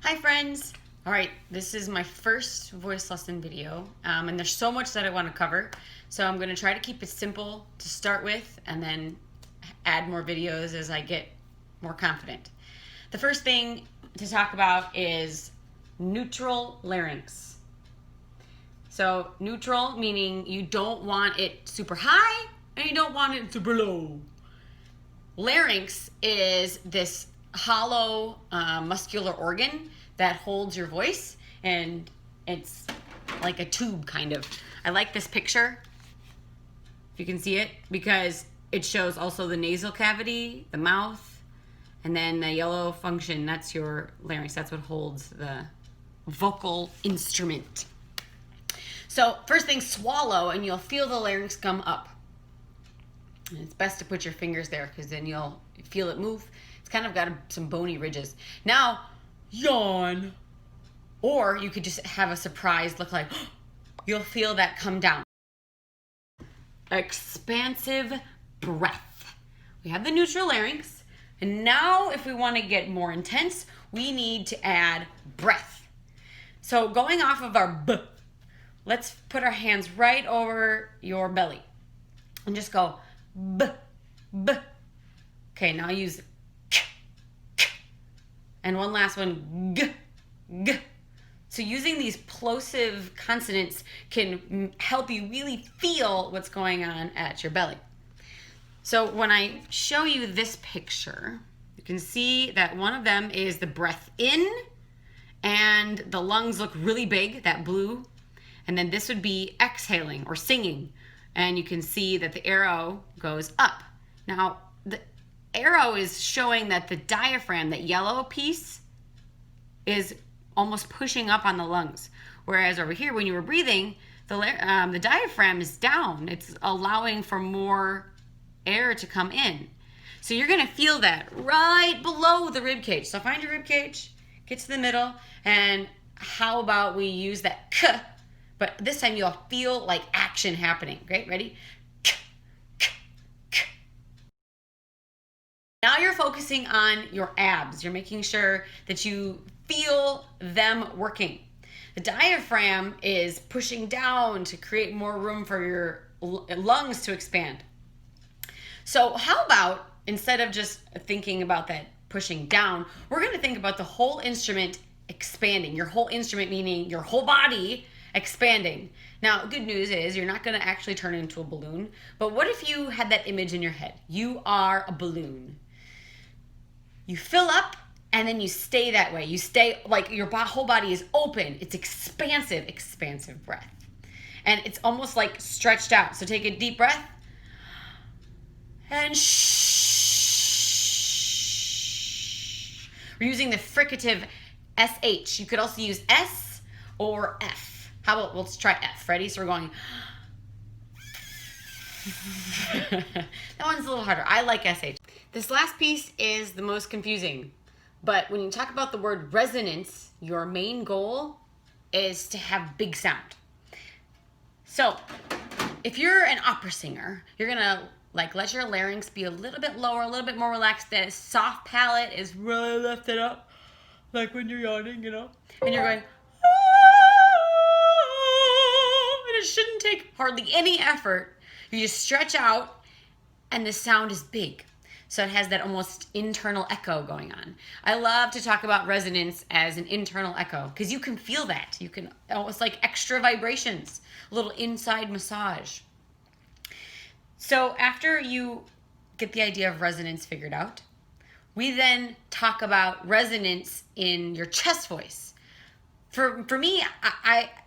Hi friends! Alright, this is my first voice lesson video, and there's so much that I want to cover, so I'm going to try to keep it simple to start with and then add more videos as I get more confident. The first thing to talk about is neutral larynx. So neutral meaning you don't want it super high and you don't want it super low. Larynx is this hollow muscular organ that holds your voice, and it's like a tube kind of. I like this picture, if you can see it, because it shows also the nasal cavity, the mouth, and then the yellow function. That's your larynx. That's what holds the vocal instrument. So first thing, swallow, and you'll feel the larynx come up. And it's best to put your fingers there because then you'll feel it move. It's kind of got some bony ridges. Now, yawn. Or you could just have a surprised look like, you'll feel that come down. Expansive breath. We have the neutral larynx. And now if we want to get more intense, we need to add breath. So going off of our B, let's put our hands right over your belly. And just go B, B. Okay, now use K, K. And one last one, G, G. So using these plosive consonants can help you really feel what's going on at your belly. So when I show you this picture, you can see that one of them is the breath in, and the lungs look really big, that blue. And then this would be exhaling or singing. And you can see that the arrow goes up. Now, the arrow is showing that the diaphragm, that yellow piece, is almost pushing up on the lungs. Whereas over here, when you were breathing, the diaphragm is down. It's allowing for more air to come in. So you're going to feel that right below the rib cage. So find your rib cage, get to the middle, and how about we use that K, but this time you'll feel like action happening. Great, ready? K, K, K. Now you're focusing on your abs. You're making sure that you feel them working. The diaphragm is pushing down to create more room for your lungs to expand. So how about, instead of just thinking about that pushing down, we're going to think about the whole instrument expanding. Your whole instrument meaning your whole body expanding. Now, good news is you're not going to actually turn into a balloon, but what if you had that image in your head? You are a balloon. You fill up and then you stay that way. You stay like your whole body is open. It's expansive breath. And it's almost like stretched out. So take a deep breath and shh. We're using the fricative SH. You could also use S or F. How about, let's try F. Ready? So we're going. That one's a little harder. I like SH. This last piece is the most confusing. But when you talk about the word resonance, your main goal is to have big sound. So if you're an opera singer, you're going to let your larynx be a little bit lower, a little bit more relaxed. That soft palate is really lifted up, like when you're yawning, you know? And you're going, and it shouldn't take hardly any effort. You just stretch out and the sound is big. So it has that almost internal echo going on. I love to talk about resonance as an internal echo because you can feel that. You can almost like extra vibrations, a little inside massage. So after you get the idea of resonance figured out, we then talk about resonance in your chest voice. For me,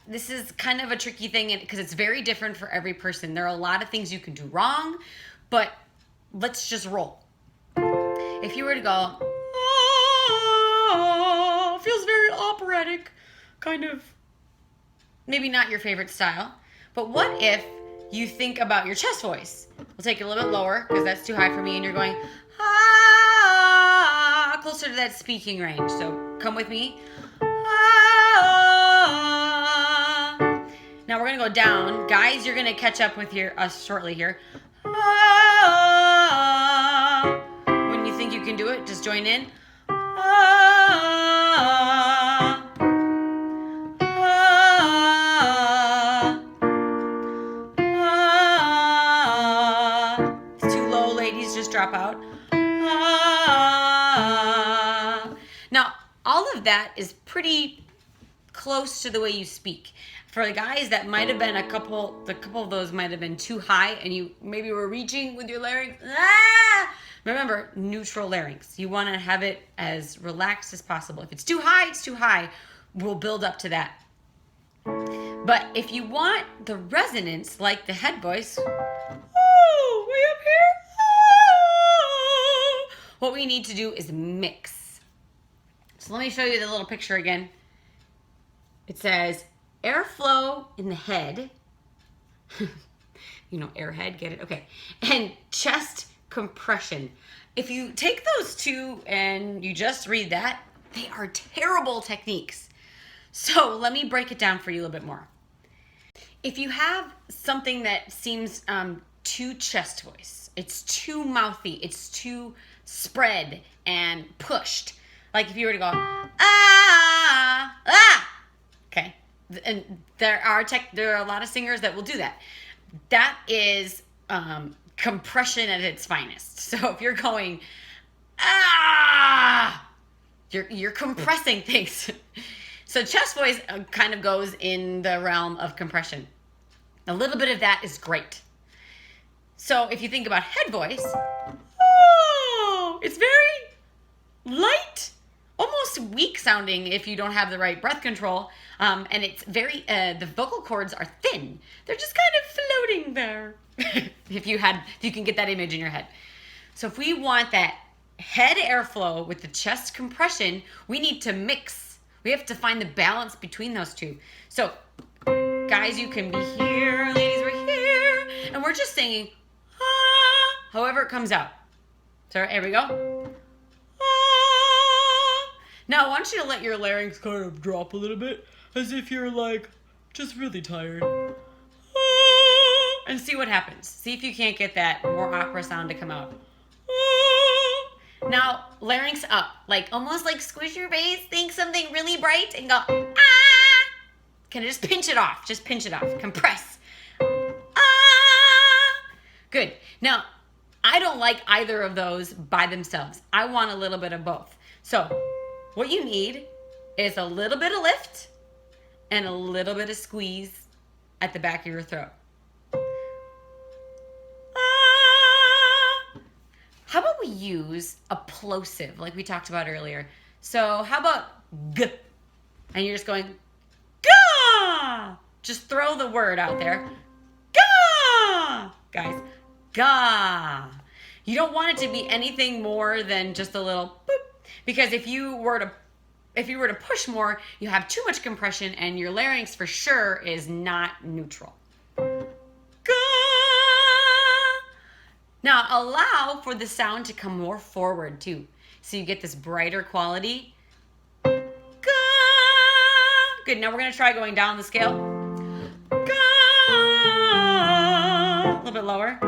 this is kind of a tricky thing because it's very different for every person. There are a lot of things you can do wrong, but let's just roll. If you were to go, ah, feels very operatic, kind of, maybe not your favorite style, but what if you think about your chest voice? We'll take it a little bit lower because that's too high for me, and you're going, ah, closer to that speaking range. So come with me. Ah. Now we're going to go down. Guys, you're going to catch up with us shortly here. Ah. When you think you can do it, just join in. Ah. low ladies just drop out. Ah. Now, all of that is pretty close to the way you speak. For the guys, that might have been a couple of those might have been too high, and you maybe were reaching with your larynx. Ah! Remember, neutral larynx. You want to have it as relaxed as possible. If it's too high, it's too high. We'll build up to that. But if you want the resonance, like the head voice, oh, way up here, oh, what we need to do is mix. So let me show you the little picture again. It says airflow in the head. You know, airhead, get it? Okay. And chest compression. If you take those two and you just read that, they are terrible techniques. So let me break it down for you a little bit more. If you have something that seems too chest voice, it's too mouthy, it's too spread and pushed. Like if you were to go, ah, ah, okay. And there are a lot of singers that will do that. That is compression at its finest. So if you're going, ah, you're compressing things. So chest voice kind of goes in the realm of compression. A little bit of that is great. So if you think about head voice, oh, it's very light, almost weak sounding if you don't have the right breath control. And it's very, the vocal cords are thin. They're just kind of floating there. if you can get that image in your head. So if we want that head airflow with the chest compression, we need to mix. We have to find the balance between those two. So guys, you can be here, ladies, we're here, and we're just singing, ah, however it comes out. So here we go. Ah. Now I want you to let your larynx kind of drop a little bit, as if you're like, just really tired. Ah. And see what happens. See if you can't get that more opera sound to come out. Ah. Now, larynx up, like almost like squish your face, think something really bright, and go, ah! Can I just pinch it off? Just pinch it off. Compress. Ah! Good. Now, I don't like either of those by themselves. I want a little bit of both. So, what you need is a little bit of lift and a little bit of squeeze at the back of your throat. How about we use a plosive like we talked about earlier? So how about g? And you're just going, ga! Just throw the word out there. Ga! Guys, ga. You don't want it to be anything more than just a little boop. Because if you were to push more, you have too much compression and your larynx for sure is not neutral. Now, allow for the sound to come more forward, too. So you get this brighter quality. Good. Now we're going to try going down the scale. A little bit lower.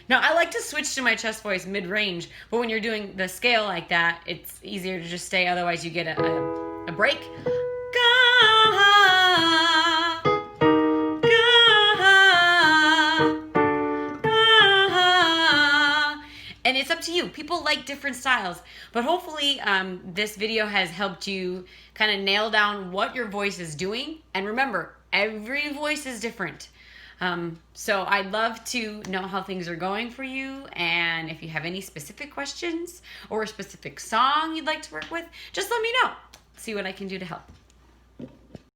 Now, I like to switch to my chest voice mid-range, but when you're doing the scale like that, it's easier to just stay, otherwise you get a break. And it's up to you. People like different styles, but hopefully this video has helped you kind of nail down what your voice is doing. And remember, every voice is different. So I'd love to know how things are going for you, and if you have any specific questions or a specific song you'd like to work with, just let me know. See what I can do to help.